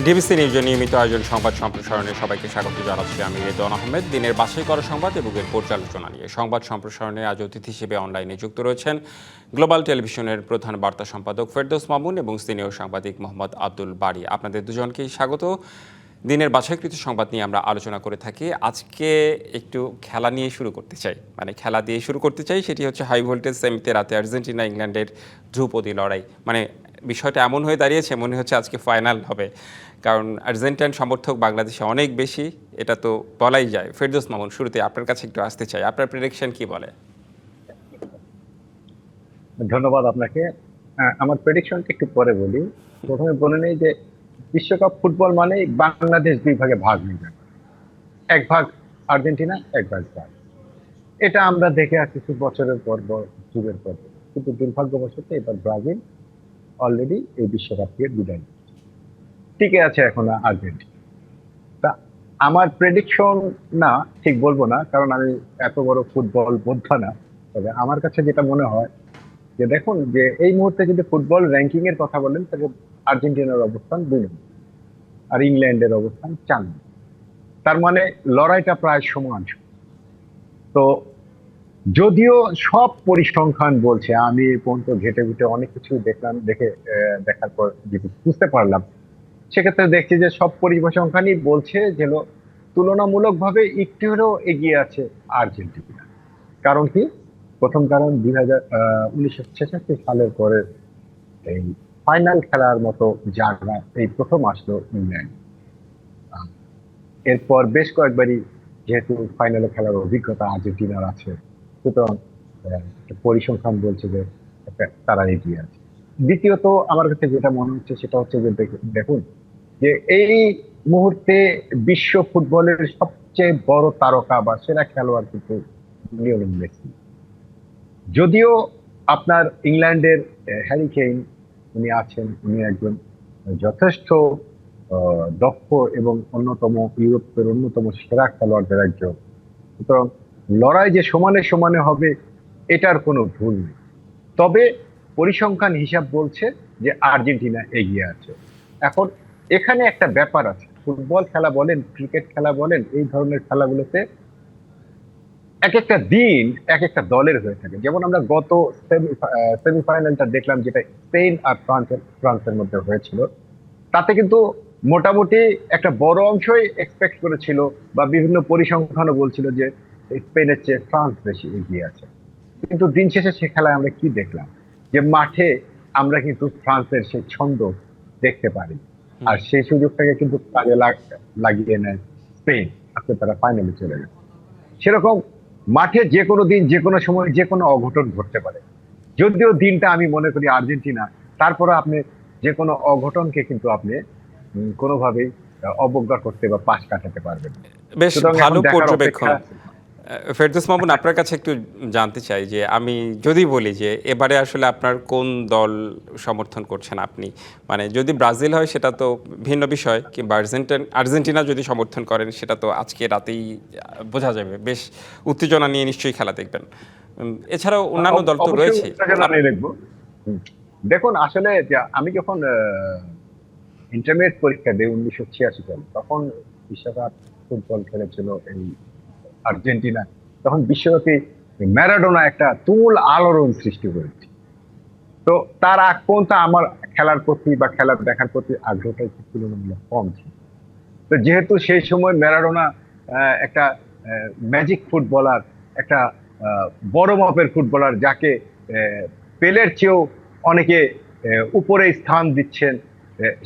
DBC নিউজের নিয়মিত আয়োজন সংবাদ সম্প্রসারণে সবাইকে স্বাগত জানাচ্ছি আমি রেদওয়ান আহমেদ। দিনের বাছাই করা সংবাদ এবং এর পর্যালোচনা নিয়ে সংবাদ সম্প্রসারণে আজ অতিথি হিসেবে অনলাইনে যুক্ত রয়েছেন গ্লোবাল টেলিভিশনের প্রধান বার্তা সম্পাদক ফেরদৌস মামুন এবং সিনিয়র সাংবাদিক মোহাম্মদ আব্দুল বারী। আপনাদের দুজনকেই স্বাগত। দিনের বাছাইকৃত সংবাদ নিয়ে আমরা আলোচনা করে থাকি। আজকে একটু খেলা নিয়ে শুরু করতে চাই, খেলা দিয়ে শুরু করতে চাই। সেটি হচ্ছে হাই ভোল্টেজ সেমিতে রাতে আর্জেন্টিনা ইংল্যান্ডের ধ্রুপদী লড়াই। বিষয়টা এমন হয়ে দাঁড়িয়েছে মনে হচ্ছে আজকে ফাইনাল হবে, কারণ আর্জেন্টাইন সমর্থক বাংলাদেশে অনেক বেশি, এটা তো বলাই যায়। ফেরদৌস মামুন, শুরুতে আপনার কাছে একটু আসতে চাই, আপনার প্রেডিকশন কি বলে? ধন্যবাদ আপনাকে। আমার প্রেডিকশনটা একটু পরে বলি। প্রথমে বলে নেই যে বিশ্বকাপ ফুটবল মানে বাংলাদেশ দুই ভাগে ভাগ হয়ে যাবে, এক ভাগ আর্জেন্টিনা, এক ভাগ ব্রাজিল। এটা আমরা দেখে আসছি বছরের পর যুগের পর, কিন্তু দুর্ভাগ্যবশত এবার ব্রাজিল অলরেডি এই বিশ্বকাপ থেকে বিদায় নিচ্ছে। টিকে আছে এখন আর্জেন্টিনা। তা আমার প্রেডিকশন না, ঠিক বলবো না, কারণ আমি এত বড় ফুটবল বোদ্ধা না। তবে আমার কাছে যেটা মনে হয় যে দেখুন, যে এই মুহূর্তে যদি ফুটবল র্যাঙ্কিং এর কথা বলেন তাহলে আর্জেন্টিনার অবস্থান 2 নম্বর আর ইংল্যান্ডের অবস্থান 4 নম্বর। তার মানে লড়াইটা প্রায় সমান। তো যদিও সব পরিসংখ্যান বলছে, আমি এই পর্যন্ত ঘেটে ঘুটে অনেক কিছু দেখলাম, দেখার পর যেটি বুঝতে পারলাম, সেক্ষেত্রে দেখছি যে সব পরিসংখ্যানই বলছে যে তুলনামূলকভাবে একটু হলেও এগিয়ে আছে আর্জেন্টিনা। কারণ কি? প্রথম কারণ 1966 সালের পরে এই ফাইনাল খেলার মতো জায়গা এই প্রথম আসলো ইংল্যান্ড। এরপর বেশ কয়েকবারই যেহেতু ফাইনালে খেলার অভিজ্ঞতা আর্জেন্টিনার আছে, সুতরাং পরিসংখ্যান বলছে যে তারা এগিয়ে আছে। দ্বিতীয়ত আমার কাছে যেটা মনে হচ্ছে সেটা হচ্ছে যে দেখুন, যে এই মুহূর্তে বিশ্ব ফুটবলের সবচেয়ে বড় তারকা বা সেরা খেলোয়াড় কিন্তু লিওনেল মেসি। যদিও আপনার ইংল্যান্ডের হ্যারি কেইন উনি আছেন, উনি একজন যথেষ্ট দক্ষ এবং ইউরোপের অন্যতম সেরা খেলোয়াড়দের একজন। সুতরাং লড়াই যে সমানে সমানে হবে এটার কোনো ভুল নেই। তবে পরিসংখ্যান হিসাব বলছে যে আর্জেন্টিনা এগিয়ে আছে। এখন এখানে একটা ব্যাপার আছে, ফুটবল খেলা বলেন, ক্রিকেট খেলা বলেন, এই ধরনের খেলাগুলোতে এক একটা দিন এক একটা দলের হয়ে থাকে। যেমন আমরা গত সেমিফাইনালটা দেখলাম, যেটা স্পেন আর ফ্রান্সের মধ্যে হয়েছিল, তাতে কিন্তু মোটামুটি একটা বড় অংশই এক্সপেক্ট করেছিল বা বিভিন্ন পরিসংখ্যানও বলছিল যে স্পেনের চেয়ে ফ্রান্স বেশি এগিয়ে আছে। কিন্তু দিন শেষে সে খেলায় আমরা কি দেখলাম, যে মাঠে আমরা কিন্তু ফ্রান্সের সেই ছন্দ দেখতে পারি, আর সেই সুযোগটাকে কিন্তু কাজে লাগিয়ে নেয় স্পেন। আজকে তারা ফাইনালে চলে গেছে। সেরকম মাঠে যে কোনো দিন যে কোনো সময় যে কোনো অঘটন ঘটতে পারে। যদিও দিনটা আমি মনে করি আর্জেন্টিনা, তারপরে আপনি যে কোনো অঘটনকে কিন্তু আপনি কোনোভাবেই অবজ্ঞা করতে বা পাশ কাটাতে পারবেন। বেশ ভালো পর্যবেক্ষণ। ফেরদৌস মামুন, আপনার কাছে একটু জানতে চাই যে আমি যদি বলি যে এবারে আসলে আপনার কোন দল সমর্থন করছেন আপনি, যদি ব্রাজিল হয় সেটা তো ভিন্ন বিষয়, কিংবা আর্জেন্টিনা যদি সমর্থন করেন সেটা তো আজকে রাতেই বোঝা যাবে। বেশ উত্তেজনা নিয়ে নিশ্চয়ই খেলা দেখবেন। এছাড়াও অন্যান্য দল তো রয়েছে। দেখুন, আসলে আমি যখন ইন্টারমিডিয়েট পরীক্ষা দিই 1986 সালে, তখন বিশ্বকাপ ফুটবল খেলেছিল এই আর্জেন্টিনা। তখন বিশ্বব্যাপী ম্যারাডোনা একটা তুমুল আলোড়ন সৃষ্টি করেছে। তো তার আগ পর্যন্ত আমার খেলার প্রতি বা খেলা দেখার প্রতি আগ্রহটা একটু তুলনামূলক কম ছিল। তো যেহেতু সেই সময় ম্যারাডোনা একটা ম্যাজিক ফুটবলার, একটা বড় মাপের ফুটবলার, যাকে পেলের চেয়েও অনেকে উপরে স্থান দিচ্ছেন,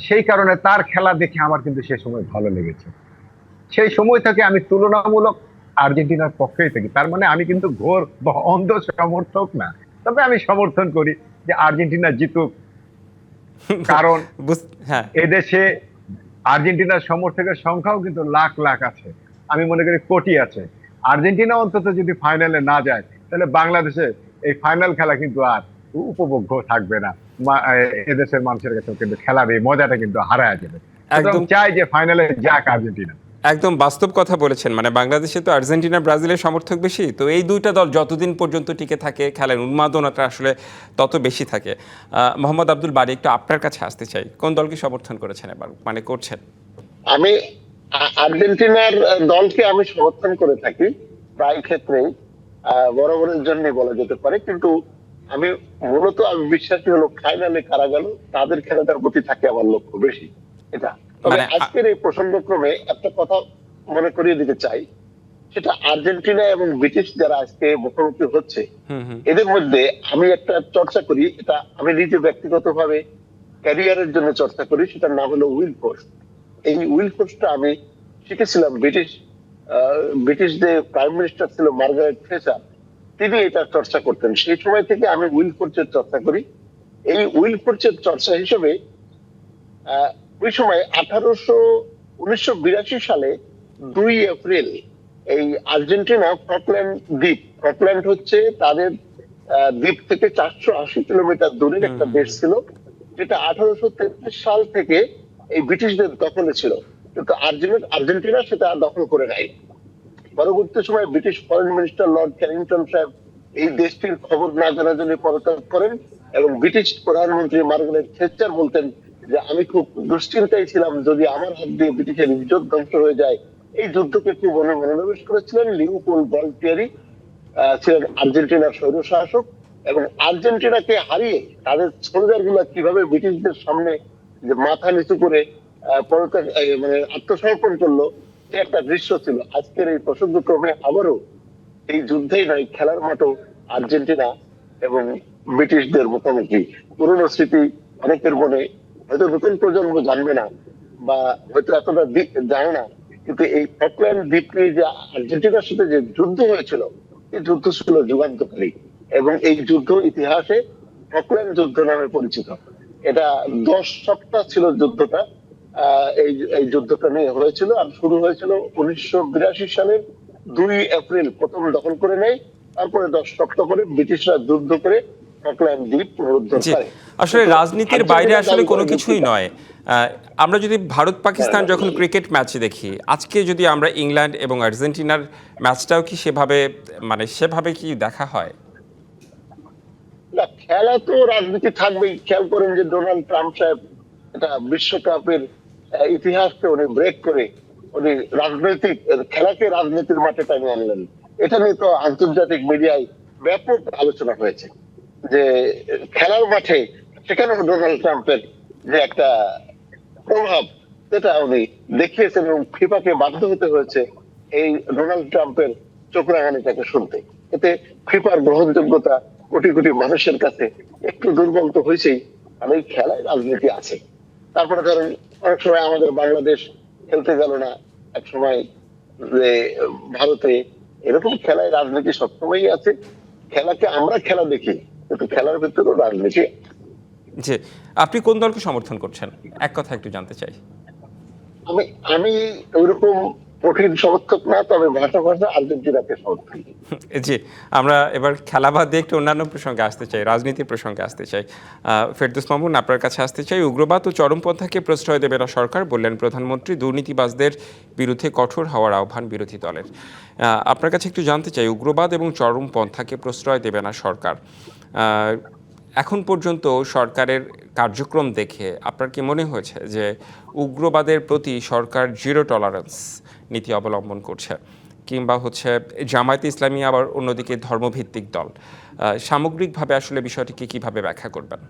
সেই কারণে তার খেলা দেখে আমার কিন্তু সেই সময় ভালো লেগেছে। সেই সময় থেকে আমি তুলনামূলক আর্জেন্টিনার পক্ষেই থাকি। তার মানে আমি কিন্তু ঘোর বা অন্ধ সমর্থক না, তবে আমি সমর্থন করি যে আর্জেন্টিনা জিতুক। কারণ এদেশে আর্জেন্টিনার সমর্থকের সংখ্যাও কিন্তু লাখ লাখ আছে, আমি মনে করি কোটি আছে। আর্জেন্টিনা অন্তত যদি ফাইনালে না যায়, তাহলে বাংলাদেশে এই ফাইনাল খেলা কিন্তু আর উপভোগ্য থাকবে না। এদেশের মানুষের কাছে কিন্তু খেলার এই মজাটা কিন্তু হারায় যাবে। একদম চাই যে ফাইনালে যাক আর্জেন্টিনা। একদম বাস্তব কথা বলেছেন। মানে বাংলাদেশে তো আর্জেন্টিনা ব্রাজিলের সমর্থক বেশি, তো এই দুইটা দল যতদিন পর্যন্ত টিকে থাকে খেলার উন্মাদনাটা আসলে তত বেশি থাকে। মোহাম্মদ আব্দুল বারী, একটু আপনার কাছে আসতে চাই, কোন দলকে সমর্থন করেছেন এবার, মানে করছেন? আমি আর্জেন্টিনার দলকে আমি সমর্থন করে থাকি প্রায় ক্ষেত্রেই, বরাবরের জন্য বলা যেতে পারে। কিন্তু আমি আমি বিশ্বাসী হলো ফাইনালে কারা গেল তাদের খেলাটার প্রতি থাকে আমার লক্ষ্য বেশি। এটা তবে মানে আজকের এই প্রসঙ্গক্রমে একটা কথা মনে করিয়ে দিতে চাই, সেটা আর্জেন্টিনা এবং ব্রিটিশ যারা আজকে মুখোমুখি হচ্ছে হুম হুম এদের মধ্যে আমি একটা চর্চা করি, এটা আমি নিজে ব্যক্তিগতভাবে ক্যারিয়ারের জন্য চর্চা করি, সেটার নাম হলো উইল ফোর্স। এই উইল ফোর্সটা আমি শিখেছিলাম ব্রিটিশ যে প্রাইম মিনিস্টার ছিল মার্গারেট থেচার, তিনি এটা চর্চা করতেন। সেই সময় থেকে আমি উইল ফোর্সের চর্চা করি। এই উইল ফোর্সের চর্চা হিসেবে ওই সময় 1982 সালে 2 এপ্রিল এই আর্জেন্টিনা ফকল্যান্ড হচ্ছে তাদের দ্বীপ থেকে 480 কিলোমিটার দূরের একটা দেশ ছিল, যেটা 1833 সাল থেকে এই ব্রিটিশদের দখলে ছিল। কিন্তু আর্জেন্টিনা সেটা দখল করে নেয়। পরবর্তী সময় ব্রিটিশ ফরেন মিনিস্টার লর্ড ক্যারিংটন সাহেব এই দেশটির খবর না জানার জন্য পদত্যাগ করেন, এবং ব্রিটিশ প্রধানমন্ত্রী মার্গারেট থেচার বলতেন যে আমি খুব দুশ্চিন্তায় ছিলাম যদি আমার হাত দিয়ে ব্রিটিশের ইজ্জত ধ্বংস হয়ে যায়। এই যুদ্ধকে খুব মনোনিবেশ করেছিলেন। লিওপোল্ড গলটিয়েরি ছিলেন আর্জেন্টিনার স্বৈরশাসক, এবং আর্জেন্টিনাকে হারিয়ে তাদের সোলজার গুলা কিভাবে ব্রিটিশদের সামনে যে মাথা নিচু করে মানে আত্মসমর্পণ করলো, সে একটা দৃশ্য ছিল। আজকের এই প্রসঙ্গক্রমে আবারও এই যুদ্ধেই নয়, খেলার মাঠও আর্জেন্টিনা এবং ব্রিটিশদের মুখোমুখি। পুরনো স্মৃতি অনেকের মনে হয়তো নতুন প্রজন্ম জানবে না, বা হয়তো এতটা জানে না, কিন্তু এই ফকল্যান্ড দ্বীপ নিয়ে যে আর্জেন্টিনার সাথে যে যুদ্ধ হয়েছিল, এই যুদ্ধ ছিল যুগান্তকারী, এবং এই যুদ্ধ ইতিহাসে ফকল্যান্ড যুদ্ধ নামে পরিচিত। এটা 10 সপ্তাহ ছিল যুদ্ধটা। এই যুদ্ধটা নিয়ে হয়েছিল, আর শুরু হয়েছিল 1982 সালের 2 এপ্রিল প্রথম দখল করে নেয়। তারপরে 10 সপ্তাহ করে ব্রিটিশরা যুদ্ধ করে ফকল্যান্ড দ্বীপ পুনরুদ্ধার জি, করে। আসলে রাজনীতির বাইরে আসলে কোনো কিছুই নয়। আমরা যদি ভারত পাকিস্তান যখন ক্রিকেট ম্যাচ দেখি, আজকে যদি আমরা ইংল্যান্ড এবং আর্জেন্টিনার ম্যাচটাও কি সেভাবে, মানে সেভাবে কি দেখা হয়? না, খেলা তো রাজনীতি থাকবেই। খেয়াল করেন যে ডোনাল্ড ট্রাম্প সাহেব এটা বিশ্বকাপের ইতিহাসকে উনি ব্রেক করে উনি খেলাকে রাজনীতির মাঠে টানিয়ে আনলেন। এটা নিয়ে তো আন্তর্জাতিক মিডিয়ায় ব্যাপক আলোচনা হয়েছে যে খেলার মাঠে সেখানে ডোনাল্ড ট্রাম্পের যে একটা প্রভাব, সেটা উনি দেখিয়েছেন, এবং ফিফাকে বাধ্য হতে হয়েছে এই ডোনাল্ড ট্রাম্পের চোখ রাঙানিটাকে শুনতে। এতে ফিফার গ্রহণযোগ্যতা কোটি কোটি মানুষের কাছে একটু দুর্বল তো হয়েছেই, আর এই খেলায় রাজনীতি আছে। তারপরে ধরেন অনেক সময় আমাদের বাংলাদেশ খেলতে গেল না, এক সময় যে ভারতে, এরকম খেলায় রাজনীতি সবসময়ই আছে। খেলাকে আমরা খেলা দেখি, কিন্তু খেলার ভিতরেও রাজনীতি। জি, আপনি কোন দলকে সমর্থন করছেন এক কথা একটু জানতে চাই। আমি আমি ওইরকম কঠিন সমর্থক না, তবে ভাষা আর্জেন্টিনাকে সমর্থন। জি, আমরা এবার খেলা বাদ দিয়ে একটু অন্যান্য প্রসঙ্গে আসতে চাই, রাজনীতির প্রসঙ্গে আসতে চাই। ফেরদৌস মামুন, আপনার কাছে আসতে চাই। উগ্রবাদ ও চরমপন্থাকে প্রশ্রয় দেবে না সরকার, বললেন প্রধানমন্ত্রী। দুর্নীতিবাজদের বিরুদ্ধে কঠোর হওয়ার আহ্বান বিরোধী দলের। আপনার কাছে একটু জানতে চাই, উগ্রবাদ এবং চরমপন্থাকে প্রশ্রয় দেবে না সরকার, এখন পর্যন্ত সরকারের কার্যক্রম দেখে আপনার কি মনে হয়েছে যে উগ্রবাদের প্রতি সরকার জিরো টলারেন্স নীতি অবলম্বন করছে, কিংবা হচ্ছে জামায়াতে ইসলামী আবার অন্যদিকে ধর্মভিত্তিক দল, সামগ্রিকভাবে আসলে বিষয়টিকে কিভাবে ব্যাখ্যা করবেন?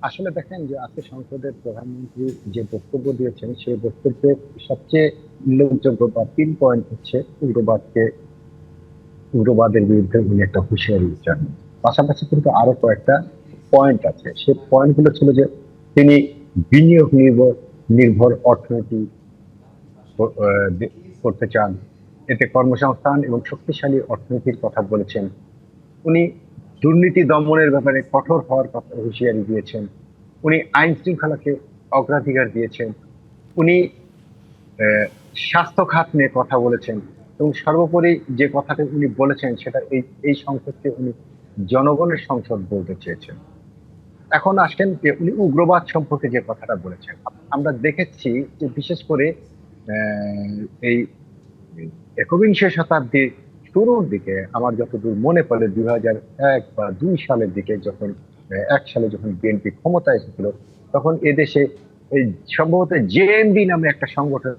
আসলে দেখেন যে আজকে সংসদের প্রধানমন্ত্রী যে বক্তব্য দিয়েছেন, সেই বক্তব্যের সবচেয়ে উল্লেখযোগ্য বা 3 পয়েন্ট হচ্ছে উগ্রবাদের বিরুদ্ধে উনি একটা হুঁশিয়ারি জানান। পাশাপাশি কিন্তু আরো কয়েকটা পয়েন্ট আছে। সেই পয়েন্ট গুলো ছিল যে তিনি বিনিয়োগ নির্ভর অর্থনীতি করতে চান, এতে কর্মসংস্থান এবং শক্তিশালী অর্থনীতির কথা বলেছেন। উনি দুর্নীতি দমনের ব্যাপারে কঠোর হওয়ার কথা হুঁশিয়ারি দিয়েছেন। উনি আইন শৃঙ্খলাকে অগ্রাধিকার দিয়েছেন। উনি স্বাস্থ্য খাত নিয়ে কথা বলেছেন, এবং সর্বোপরি যে কথাটা উনি বলেছেন সেটা এই সংসদকে উনি জনগণের সংসদ বলতে চেয়েছেন। এখন আসেন যে উনি উগ্রবাদ সম্পর্কে যে কথাটা বলেছেন, আমরা দেখেছি যে বিশেষ করে এই একবিংশ শতাব্দীর শুরুর দিকে আমার যতদূর মনে পড়ে 2001 বা 2 সালের দিকে যখন 1 সালে যখন বিএনপি ক্ষমতায় এসেছিল, তখন এদেশে এই সম্ভবত জেএমবি নামে একটা সংগঠন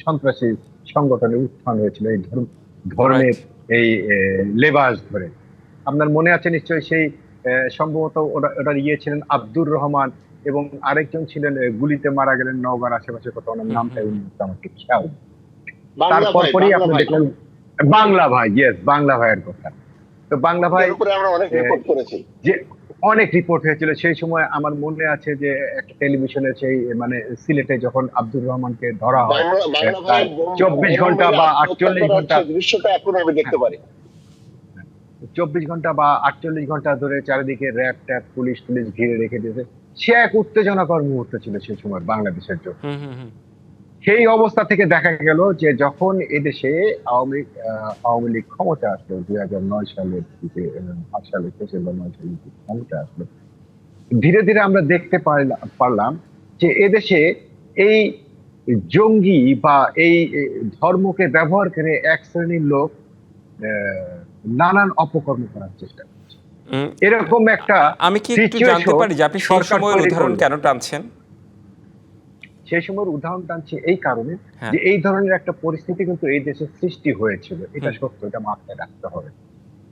সন্ত্রাসী সংগঠনের উত্থান হয়েছিল এই ধর্মের রাইট। এই লেবাস ধরে। আপনার মনে আছে নিশ্চয়ই সেই সম্ভবত ওটার ইয়ে ছিলেন আব্দুর রহমান এবং আরেকজন ছিলেন গুলিতে মারা গেলেন নওগাঁর আশেপাশে, কোথাও ওনার নামটা এই মুহূর্তে আমাকে খেয়াল নেই। তারপর পরই আপনি দেখলেন বাংলা ভাই, ইয়েস, বাংলা ভাইয়ের কথা। তো বাংলা ভাই উপরে আমরা অনেক রিপোর্ট করেছি, যে অনেক রিপোর্ট হয়েছিল সেই সময়। আমার মনে আছে যে একটা টেলিভিশনে সেই মানে সিলেটে যখন আব্দুর রহমানকে ধরা হয়, বাংলা ভাই 24 ঘন্টা বা 48 ঘন্টা দৃশ্যটা এখন আমি দেখতে পারি। 24 ঘন্টা বা 48 ঘন্টা ধরে চারিদিকে র্যাব ট্যাব পুলিশ টুলিশ ঘিরে রেখে দিয়েছে। সে এক উত্তেজনাকর মুহূর্ত ছিল সেই সময় বাংলাদেশের জন্য। হুম হুম হুম। সেই অবস্থা থেকে দেখা গেল যে যখন এদেশে আওয়ামী লীগ ক্ষমতা আসলো 2009 সালের দিকে, 8 সালের শেষে বা 9 সালের দিকে ক্ষমতা আসলো, ধীরে ধীরে আমরা দেখতে পারলাম যে এদেশে এই জঙ্গি বা এই ধর্মকে ব্যবহার করে এক শ্রেণীর লোক নানান অপকর্ম করার চেষ্টা করছে। উম, এরকম একটা আমি কি একটু জানতে পারি যে আপনি সেই সরকার সময়ের তৈরি উদাহরণ করলো। কেন টানছেন? সেই সময়ের উদাহরণ টানছি এই কারণে হ্যাঁ। যে এই ধরনের একটা পরিস্থিতি কিন্তু এই দেশে সৃষ্টি হয়েছিল। এটা হুম। সত্য, এটা মাথায় রাখতে হবে।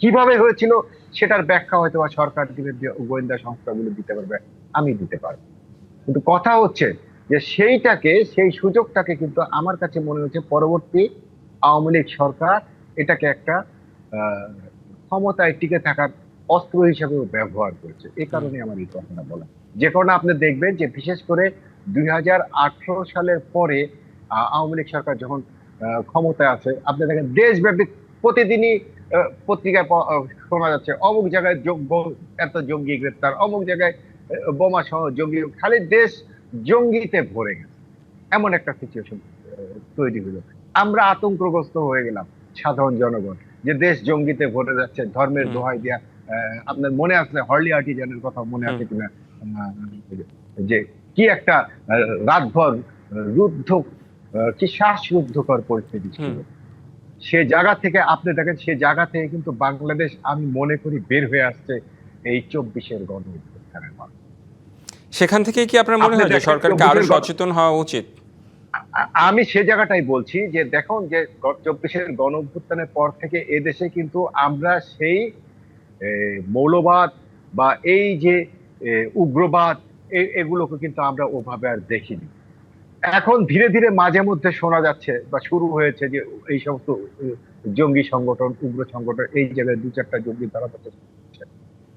কিভাবে হয়েছিল সেটার ব্যাখ্যা হয়তো বা সরকার দিবে, গোয়েন্দা সংস্থাগুলো দিতে পারবে, আমি দিতে পারবো। কিন্তু কথা হচ্ছে যে সেই সুযোগটাকে কিন্তু আমার কাছে মনে হচ্ছে পরবর্তী আওয়ামী লীগ সরকার এটাকে একটা আহ, ক্ষমতায় টিকে থাকার অস্ত্র হিসেবে ব্যবহার করেছে। এই কারণে আমার এই কথাটা বলা। যে কারণে আপনি দেখবেন যে বিশেষ করে 2018 সালের পরে আওয়ামী লীগ সরকার যখন ক্ষমতায় আছে, আপনি দেখেন দেশব্যাপী প্রতিদিনই পত্রিকায় শোনা যাচ্ছে অমুক জায়গায় এত জঙ্গি গ্রেপ্তার, অমুক জায়গায় বোমা সহ জঙ্গি, খালি দেশ জঙ্গিতে ভরে গেছে। এমন একটা সিচুয়েশন তৈরি হলো। আমরা আতঙ্কগ্রস্ত হয়ে গেলাম সাধারণ জনগণ, যে দেশ জঙ্গিতে ভরে যাচ্ছে, ধর্মের হুম দোহাই দিয়া। আপনার মনে আছে হরলি আর্টিজানের কথা মনে হুম। আছে কিনা? যে কি একটা রাতভর রুদ্ধ, কি শ্বাসরুদ্ধকর পরিস্থিতি ছিল। হুম। সে জায়গা থেকে আপনি দেখেন, সে জায়গা থেকে কিন্তু বাংলাদেশ আমি মনে করি বের হয়ে আসছে এই 24-এর গণ অভ্যুত্থানের মাধ্যমে। সেখান থেকে কি আপনার মনে আপনি হয় যে দেখেন সরকারকে আরো সচেতন হওয়া উচিত? আমি সে জায়গাটাই বলছি যে দেখুন যে 24-এর গণ অভ্যুত্থানের পর থেকে এদেশে কিন্তু আমরা সেই মৌলবাদ বা এই যে উগ্রবাদ এগুলোকে কিন্তু আমরা ওভাবে আর দেখিনি। এখন ধীরে ধীরে মাঝে মধ্যে শোনা যাচ্ছে বা শুরু হয়েছে যে এই সমস্ত জঙ্গি সংগঠন, উগ্র সংগঠন এই জায়গায় 2-4টা জঙ্গি ধরা পড়ছে।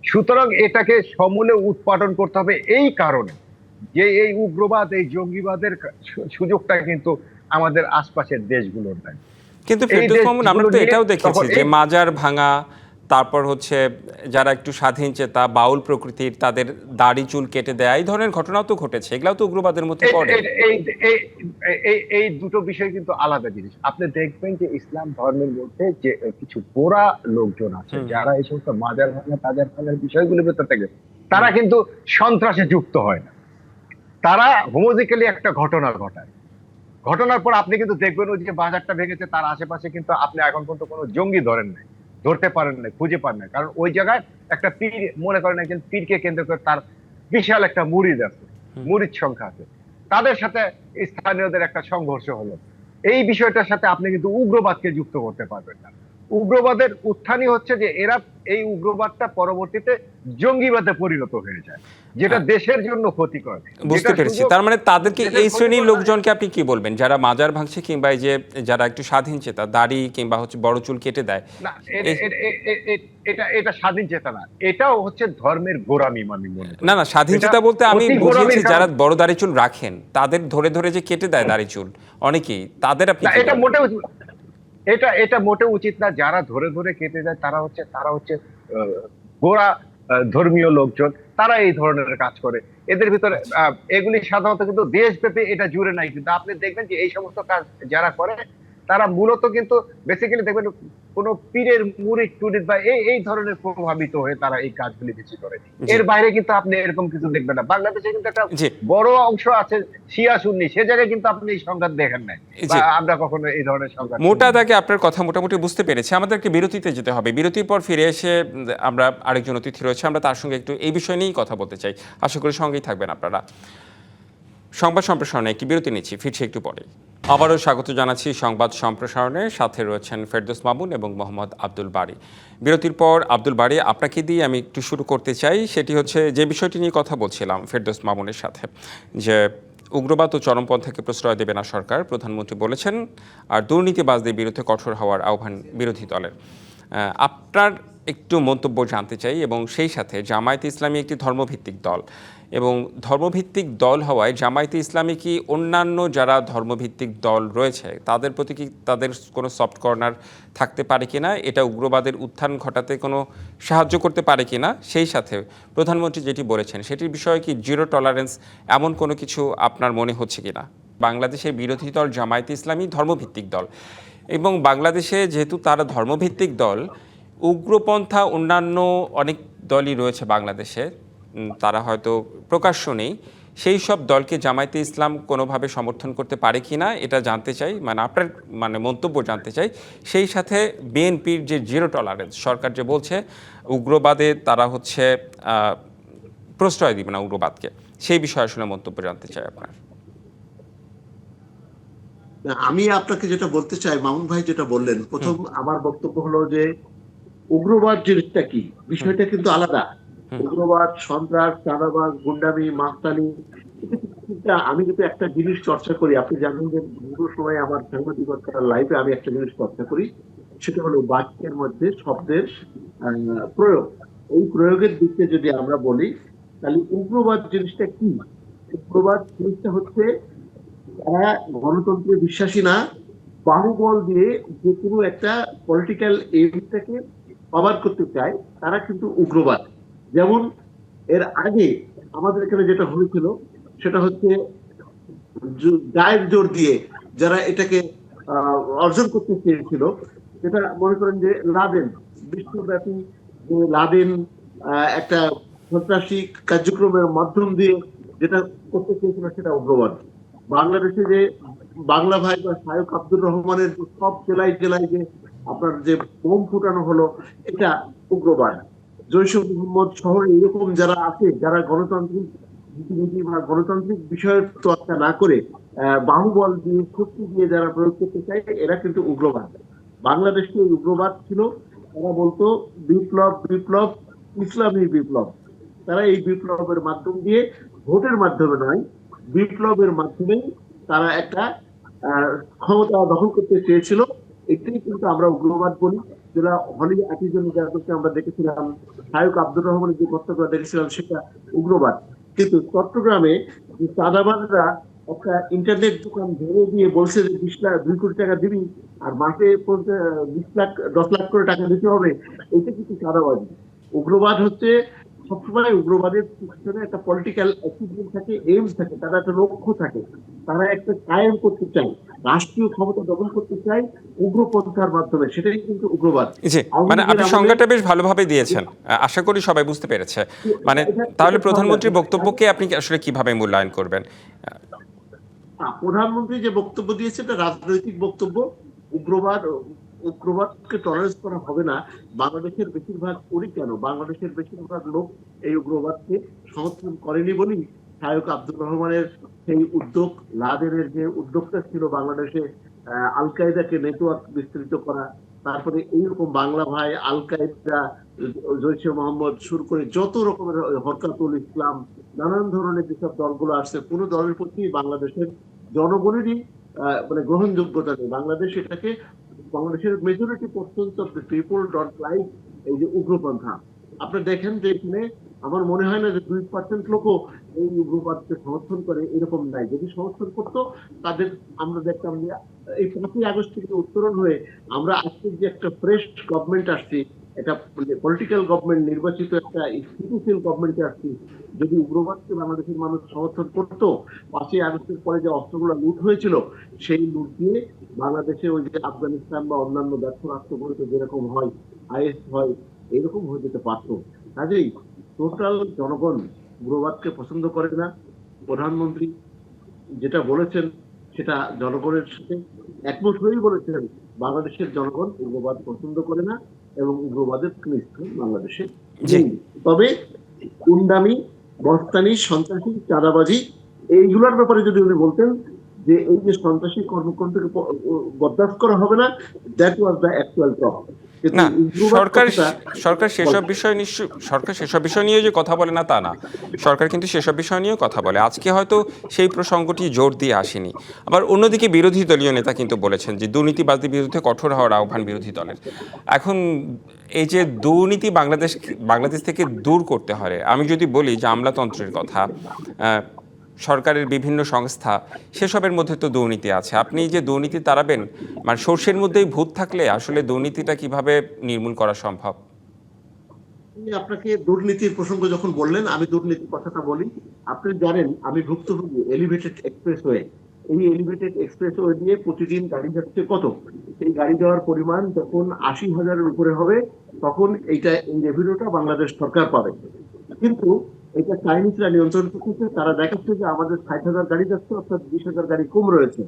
সুতরাং এটাকে সমূলে উৎপাদন করতে হবে এই কারণে যে এই উগ্রবাদ, এই জঙ্গিবাদের সুযোগটা কিন্তু আমাদের আশপাশের দেশগুলোর নাই। কিন্তু এই ফেরদৌস মামুন, আমরা তো দেশগুলো এটাও নিয়ে দেখেছি তখন যে এই মাজার ভাঙা, তারপর হচ্ছে যারা একটু স্বাধীন চেতা বাউল প্রকৃতির তাদের দাড়ি চুল কেটে দেয়, এই ধরনের ঘটনাও তো ঘটেছে। এগুলাও তো উগ্রবাদের মধ্যে পড়ে। এই দুটো বিষয় কিন্তু আলাদা জিনিস। আপনি দেখবেন যে ইসলাম ধর্মের মধ্যে যে কিছু গোঁড়া লোকজন আছে হুম যারা এই সমস্ত মাজার ভাঙা তাজার ভাঙার বিষয়গুলোর ভেতর থেকে, তারা কিন্তু সন্ত্রাসে যুক্ত হয় না। তারা হোমোজিক্যালি একটা ঘটনা ঘটায়। ঘটনার পর আপনি কিন্তু দেখবেন ওই যে বাজারটা ভেঙেছে তার আশেপাশে কিন্তু আপনি এখন পর্যন্ত কোনো জঙ্গি ধরেন নাই, ধরতে পারেন নাই, খুঁজে পান নাই। কারণ ওই জায়গায় একটা পীর, মনে করেন একজন পীরকে কেন্দ্র করে তার বিশাল একটা মুরিদ আছে, মুরিদ সংখ্যা আছে, তাদের সাথে স্থানীয়দের একটা সংঘর্ষ হলো। এই বিষয়টার সাথে আপনি কিন্তু উগ্রবাদকে যুক্ত করতে পারবেন না। উগ্রবাদের উত্থানই হচ্ছে যে এরা এই উগ্রবাদটা পরবর্তীতে জঙ্গিবাদে পরিণত হয়ে যায়, যেটা দেশের জন্য ক্ষতিকর। বুঝতে পেরেছি। তার মানে তাদেরকে, এই শ্রেণীর লোকজনকে আপনি কি বলবেন যারা মাজার ভাঙছে কিংবা এই যে যারা একটু স্বাধীন চেতা দাড়ি কিংবা হচ্ছে বড় চুল কেটে দেয়? না, এটা স্বাধীন চেতনা, এটাও হচ্ছে ধর্মের গোঁড়ামি আমি মনে করি। না না, স্বাধীন চেতা বলতে আমি অতি বুঝিয়েছি গোঁড়ামির যারা কারণ। বড় দাড়ি চুল রাখেন তাদের ধরে ধরে যে কেটে দেয় দাড়ি চুল অনেকেই, তাদের আপনি না, কি এটা বলবেন? মোটেও এটা মোটেও উচিত না। যারা ধরে ধরে কেটে যায় তারা হচ্ছে গোঁড়া ধর্মীয় লোকজন, তারা এই ধরনের কাজ করে। এদের ভিতরে এগুলি সাধারণত কিন্তু দেশব্যাপী এটা জুড়ে নাই, কিন্তু আপনি দেখবেন যে এই সমস্ত কাজ যারা করে তারা মূলত কিন্তু বেসিক্যালি দেখবেন কোন পীরের মুরিদ টুরিদ বা এই এই ধরনের প্রভাবিত হয়ে তারা এই কাজগুলি বেশি করে। জি এর বাইরে কিন্তু আপনি এরকম কিছু দেখবেন না। বাংলাদেশে কিন্তু একটা জি বড় অংশ আছে শিয়া সুন্নি, সে জায়গায় কিন্তু আপনি এই সংঘাত দেখেন নাই, বা জি আমরা কখনো এই ধরনের সংঘাত মোটা শুনি নাই। দাগে আপনার কথা মোটামুটি বুঝতে পেরেছি। আমাদেরকে বিরতিতে যেতে হবে। বিরতির পর ফিরে এসে আমরা আরেকজন অতিথি রয়েছে, আমরা তার সঙ্গে একটু এই বিষয় নিয়েই কথা বলতে চাই। আশা করি সঙ্গেই থাকবেন আপনারা। সংবাদ সম্প্রসারণে একটি বিরতি নিচ্ছি, ফিরছি একটু পরে। আবারও স্বাগত জানাচ্ছি সংবাদ সম্প্রসারণে। সাথে রয়েছেন ফেরদৌস মামুন এবং মোহাম্মদ আব্দুল বারী। বিরতির পর আব্দুল বারী, আপনাকে দিয়ে আমি একটু শুরু করতে চাই। সেটি হচ্ছে যে বিষয়টি নিয়ে কথা বলছিলাম ফেরদৌস মামুনের সাথে, যে উগ্রবাদ ও চরমপন্থাকে প্রশ্রয় দেবে না সরকার, প্রধানমন্ত্রী বলেছেন। আর দুর্নীতিবাজদের বিরুদ্ধে কঠোর হওয়ার আহ্বান বিরোধী দলের। আপনার একটু মন্তব্য জানতে চাই, এবং সেই সাথে জামায়াতে ইসলামী একটি ধর্মভিত্তিক দল, এবং ধর্মভিত্তিক দল হওয়ায় জামায়াতে ইসলামী কি অন্যান্য যারা ধর্মভিত্তিক দল রয়েছে তাদের প্রতি কি তাদের কোনো সফট কর্নার থাকতে পারে কিনা, এটা উগ্রবাদের উত্থান ঘটাতে কোনো সাহায্য করতে পারে কিনা, সেই সাথে প্রধানমন্ত্রী যেটি বলেছেন সেটির বিষয়ে কি জিরো টলারেন্স এমন কোনো কিছু আপনার মনে হচ্ছে কিনা? বাংলাদেশের বিরোধী দল জামায়াতে ইসলামী ধর্মভিত্তিক দল, এবং বাংলাদেশে যেহেতু তারা ধর্মভিত্তিক দল, উগ্রপন্থা অন্যান্য অনেক দলই রয়েছে বাংলাদেশে, তারা হয়তো প্রকাশ্য নেই, সেই সব দলকে জামায়াতে ইসলাম কোনোভাবে সমর্থন করতে পারে কি না এটা জানতে চাই, মানে আপনার মন্তব্য জানতে চাই। সেই সাথে বিএনপির যে জিরো টলারেন্স, সরকার যে বলছে উগ্রবাদে তারা হচ্ছে প্রশ্রয় দিবে না উগ্রবাদকে, সেই বিষয়ে আসলে মন্তব্য জানতে চাই আপনার। আমি আপনাকে যেটা বলতে চাই, মামুন ভাই যেটা বললেন, প্রথম আমার বক্তব্য হলো যে উগ্রবাদ জিনিসটা কি, বিষয়টা কিন্তু আলাদা। উগ্রবাদ, সন্ত্রাস, চাঁদাবাজ, গুন্ডামি, মাস্তানি, আমি কিন্তু একটা জিনিস চর্চা করি, আপনি জানেন যে দীর্ঘ সময় আমার সাংবাদিকতার লাইফে আমি একটা জিনিস চর্চা করি, সেটা হলো বাক্যের মধ্যে শব্দের প্রয়োগ। এই প্রয়োগের দিকে যদি আমরা বলি, তাহলে উগ্রবাদ জিনিসটা কি? উগ্রবাদ জিনিসটা হচ্ছে তারা গণতন্ত্রে বিশ্বাসী না, বাহুবল দিয়ে যে কোনো একটা পলিটিক্যাল এইমটাকে কভার করতে চায়, তারা কিন্তু উগ্রবাদ। যেমন এর আগে আমাদের এখানে যেটা হয়েছিল সেটা হচ্ছে গায়ের জোর দিয়ে যারা এটাকে অর্জন করতে চেয়েছিল, যেটা মনে করেন যে লাদেন, বিশ্বব্যাপী যে লাদেন একটা সন্ত্রাসী কার্যক্রমের মাধ্যম দিয়ে যেটা করতে চেয়েছিল সেটা উগ্রবাদ। বাংলাদেশে যে বাংলা ভাই বা শায়ক আব্দুর রহমানের সব জেলায় জেলায় যে আপনার যে বোম ফুটানো হলো, এটা উগ্রবাদ। জৈশ মোহাম্মদ শহরে এরকম যারা আছে, যারা গণতান্ত্রিক রীতিনীতি বা গণতান্ত্রিক বিষয়ের তোয়াক্কা না করে বাহুবল দিয়ে, শক্তি দিয়ে যারা প্রয়োগ করতে চায়, এরা কিন্তু উগ্রবাদ। বাংলাদেশে উগ্রবাদ ছিল, তারা বলতো বিপ্লব বিপ্লব, ইসলামী বিপ্লব। তারা এই বিপ্লবের মাধ্যম দিয়ে, ভোটের মাধ্যমে নয়, বিপ্লবের মাধ্যমে তারা একটা ক্ষমতা দখল করতে চেয়েছিল। এটাই কিন্তু আমরা উগ্রবাদ বলি। যেটা হলি 8 জন যাদেরকে আমরা দেখেছিলাম, শায়ক আব্দুর রহমানের যে হত্যাকাণ্ড দেখেছিলাম, সেটা উগ্রবাদ। কিন্তু চট্টগ্রামে যে চাঁদাবাজরা একটা ইন্টারনেট দোকান ভেঙে দিয়ে বলছে যে 2 কোটি টাকা দিবি আর মাসে 20 লাখ 10 লাখ করে টাকা দিতে হবে, এটা কিন্তু চাঁদাবাজি। উগ্রবাদ হচ্ছে সবসময়, উগ্রবাদের পিছনে একটা পলিটিক্যাল অ্যাচিভমেন্ট থাকে, এইমস থাকে, তারা একটা লক্ষ্য থাকে, তারা একটা কায়েম করতে চায়, রাষ্ট্রীয় ক্ষমতা দখল করতে চায় উগ্রপন্থার মাধ্যমে, সেটাই কিন্তু উগ্রবাদ। জি, আপনি সংজ্ঞাটা বেশ ভালোভাবে দিয়েছেন, আশা করি সবাই বুঝতে পেরেছে। তাহলে প্রধানমন্ত্রীর বক্তব্যকে আপনি আসলে কিভাবে মূল্যায়ন করবেন? প্রধানমন্ত্রী যে বক্তব্য দিয়েছে এটা রাজনৈতিক বক্তব্য। উগ্রবাদকে টলারেন্স করা হবে না। বাংলাদেশের বেশিরভাগ করি কেন, বাংলাদেশের বেশিরভাগ লোক এই উগ্রবাদকে সমর্থন করেনি বলেই শায়ক আব্দুর রহমানের সেই উদ্যোগ, লাদেনের যে উদ্যোগটা ছিল বাংলাদেশে আল কায়দাকে নেটওয়ার্ক বিস্তৃত করা, তারপরে এইরকম বাংলা ভাই, আল কায়দা, জৈশে মোহাম্মদ শুরু করে যত রকমের, হরকাতুল ইসলাম, নানান ধরনের যেসব দলগুলো আসছে, কোন দলের প্রতি বাংলাদেশের জনগণেরই গ্রহণযোগ্যতা নেই। বাংলাদেশ এটাকে, বাংলাদেশের মেজরিটি পর্যন্ত পিপল ডট লাইক এই যে উগ্রপন্থা। আপনি দেখেন যে এখানে আমার মনে হয় না যে 2% লোকও এই উগ্রবাদকে সমর্থন করে, এরকম নাই। যদি সমর্থন করতো তাদের আমরা দেখতাম যে এই 5ই আগস্ট থেকে উত্তরণ হয়ে আমরা আজকে যে একটা ফ্রেশ গভর্নমেন্ট আসছি, একটা পলিটিক্যাল গভর্নমেন্ট, নির্বাচিত একটা স্থিতিশীল গভর্নমেন্টে আসছি, যদি উগ্রবাদকে বাংলাদেশের মানুষ সমর্থন করতো, 5ই আগস্টের পরে যে অস্ত্রগুলো লুট হয়েছিল সেই লুট দিয়ে বাংলাদেশে ওই যে আফগানিস্তান বা অন্যান্য ব্যর্থ রাষ্ট্রগুলোতে যেরকম হয়, আইএস হয়, এরকম হয়ে যেতে পারতো। কাজেই টোটাল জনগণ উগ্রবাদকে পছন্দ করে না। প্রধানমন্ত্রী যেটা বলেছেন সেটা জনগণের সাথে একমত হয়েই বলেছেন, বাংলাদেশের জনগণ উগ্রবাদ পছন্দ করে না এবং উগ্রবাদের স্থান বাংলাদেশে জি। নেই। তবে গুন্ডামি, মস্তানি, সন্ত্রাসী, চাঁদাবাজি এইগুলোর ব্যাপারে যদি উনি বলতেন যে এই যে সন্ত্রাসী কর্মকাণ্ডকে বরদাস্ত করা হবে না, দ্যাট ওয়াজ দ্য অ্যাকচুয়াল টক। কিন্তু না, উগ্রবাদ সরকার কথাটা সরকার সেসব বিষয় সরকার সেসব বিষয় নিয়ে যে কথা বলে না তা না, সরকার কিন্তু সেসব বিষয় নিয়েও কথা বলে। আজকে হয়তো সেই প্রসঙ্গটি জোর দিয়ে আসেনি। আবার অন্যদিকে বিরোধী দলীয় নেতা কিন্তু বলেছেন যে দুর্নীতিবাজদের বিরুদ্ধে কঠোর হওয়ার আহ্বান বিরোধী দলের। এখন এই যে দুর্নীতি বাংলাদেশ থেকে দূর করতে হয়, আমি যদি বলি যে আমলাতন্ত্রের কথা, সরকারের বিভিন্ন সংস্থা, সেসবের মধ্যে তো দুর্নীতি আছে। আপনি যে দুর্নীতি তাড়াবেন, মানে সর্ষের মধ্যেই ভূত থাকলে আসলে দুর্নীতিটা কিভাবে নির্মূল করা সম্ভব? আপনাকে দুর্নীতির প্রসঙ্গ যখন বললেন, আমি দুর্নীতির কথাটা বলি। আপনি জানেন আমি ভুক্তভোগী এলিভেটেড এক্সপ্রেসওয়ে। এই এলিভেটেড এক্সপ্রেসওয়ে দিয়ে প্রতিদিন গাড়ি যাচ্ছে কত? এই গাড়ি যাওয়ার পরিমাণ যখন 80,000-এর উপরে হবে, তখন এই রেভিনিউটা বাংলাদেশ সরকার পাবে। কিন্তু এটা চাইনিজরা নিয়ন্ত্রণ করতেছে। তারা দেখাচ্ছে যে আমাদের 60,000 গাড়ি যাচ্ছে, অর্থাৎ 20,000 গাড়ি কম রয়েছে,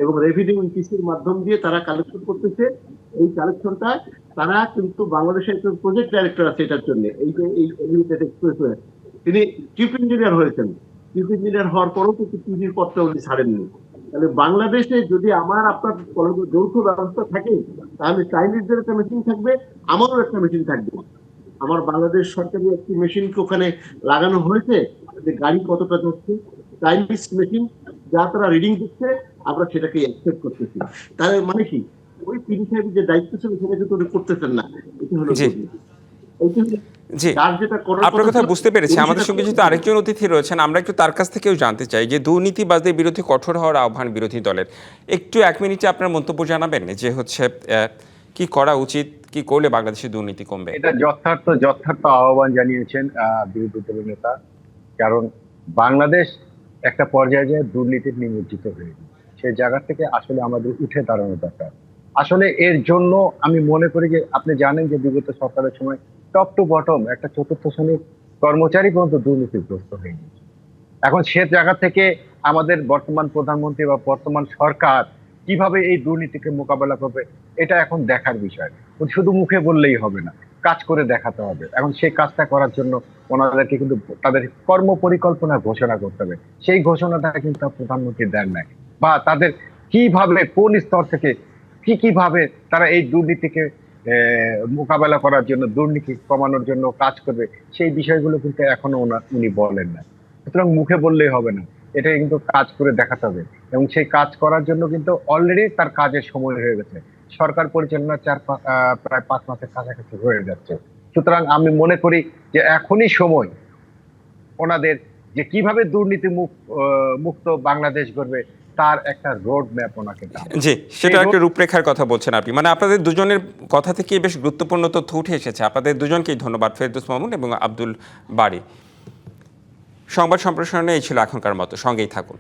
এবং রেভিনিউ ইনক্রিজের মাধ্যম দিয়ে তারা কালেকশন করতেছে। এই কালেকশনটা তারা কিন্তু, বাংলাদেশে একজন প্রজেক্ট ডাইরেক্টর আছে এটার জন্য, এই যে এই এলিভেটেড এক্সপ্রেসওয়ে, তিনি চিফ ইঞ্জিনিয়ার হয়েছেন। চিফ ইঞ্জিনিয়ার হওয়ার পরেও কিন্তু পিজির পদটা উনি ছাড়েননি। তাহলে বাংলাদেশে যদি আমার আপনার যৌথ ব্যবস্থা থাকে, তাহলে চাইনিজদের একটা মেশিন থাকবে, আমারও একটা মেশিন থাকবে। আমার বাংলাদেশ সরকারি একটি মেশিনকে ওখানে লাগানো হয়েছে যে গাড়ি কতটা যাচ্ছে, চাইনিজ মেশিন যা তারা রিডিং দিচ্ছে, আমরা সেটাকে অ্যাকসেপ্ট করতেছি। তার মানে কি, ওই তিনি সাহেব যে দায়িত্ব ছিল সেটা কিন্তু উনি করতেছেন না। এটি হলো জি। এইটি হলো জি, যার যেটা করার আপনার কথা ছিল, বুঝতে পেরেছি। উনি আমাদের সেটা সঙ্গে যেহেতু করতেছেন। আরেকজন অতিথি রয়েছেন, আমরা একটু তার কাছ থেকেও জানতে চাই যে দুর্নীতিবাজদের বিরুদ্ধে কঠোর হওয়ার আহ্বান বিরোধী দলের। একটু 1 মিনিটে আপনার মন্তব্য জানাবেন যে হচ্ছে কি করা উচিত, কি করলে বাংলাদেশে দুর্নীতি কমবে? এটা যথার্থ আহ্বান জানিয়েছেন বিরোধী দলের নেতা। কারণ বাংলাদেশ একটা পর্যায়ে যে দুর্নীতির নিমজ্জিত হয়ে গেছে, সেই জায়গা থেকে আসলে আমাদের উঠে দাঁড়ানো দরকার। আসলে এর জন্য আমি মনে করি যে, আপনি জানেন যে বিগত সরকারের সময় টপ টু বটম একটা চতুর্থ শ্রেণীর কর্মচারী পর্যন্ত দুর্নীতিগ্রস্ত হয়ে গেছে। এখন সে জায়গা থেকে আমাদের বর্তমান প্রধানমন্ত্রী বা বর্তমান সরকার কিভাবে এই দুর্নীতিকে মোকাবেলা করবে, এটা এখন দেখার বিষয়। শুধু মুখে বললেই হবে না, কাজ করে দেখাতে হবে। এখন সেই কাজটা করার জন্য ওনাদেরকে কিন্তু তাদের কর্ম পরিকল্পনা ঘোষণা করতে হবে। সেই ঘোষণাটা কিন্তু প্রধানমন্ত্রী দেন নাই, বা তাদের কিভাবে কোন স্তর থেকে কিভাবে তারা এই দুর্নীতিকে মোকাবেলা করার জন্য, দুর্নীতি কমানোর জন্য কাজ করবে, সেই বিষয়গুলো কিন্তু এখনো উনি বলেন না। সুতরাং মুখে বললেই হবে না, এটা কিন্তু কাজ করে দেখাতে হবে। এবং সেই কাজ করার জন্য কিন্তু অলরেডি তার কাজের সময় হয়ে গেছে। সরকার পরিচালনা প্রায় 5 মাসের কাছাকাছি হয়ে যাচ্ছে। সুতরাং আমি মনে করি যে এখনই সময় ওনাদের যে কিভাবে দুর্নীতি মুক্ত বাংলাদেশ গড়বে, তার একটা রোড ম্যাপ ওনাকে দেওয়া। জি, সেটা একটা রূপরেখার কথা বলছেন আপনি। মানে আপনাদের দুজনের কথা থেকে বেশ গুরুত্বপূর্ণ তথ্য উঠে এসেছে। আপনাদের দুজনকেই ধন্যবাদ, ফেরদৌস মামুন এবং আব্দুল বারী। সংবাদ সম্প্রসারণে এই ছিল এখনকার মতো, সঙ্গেই থাকুন।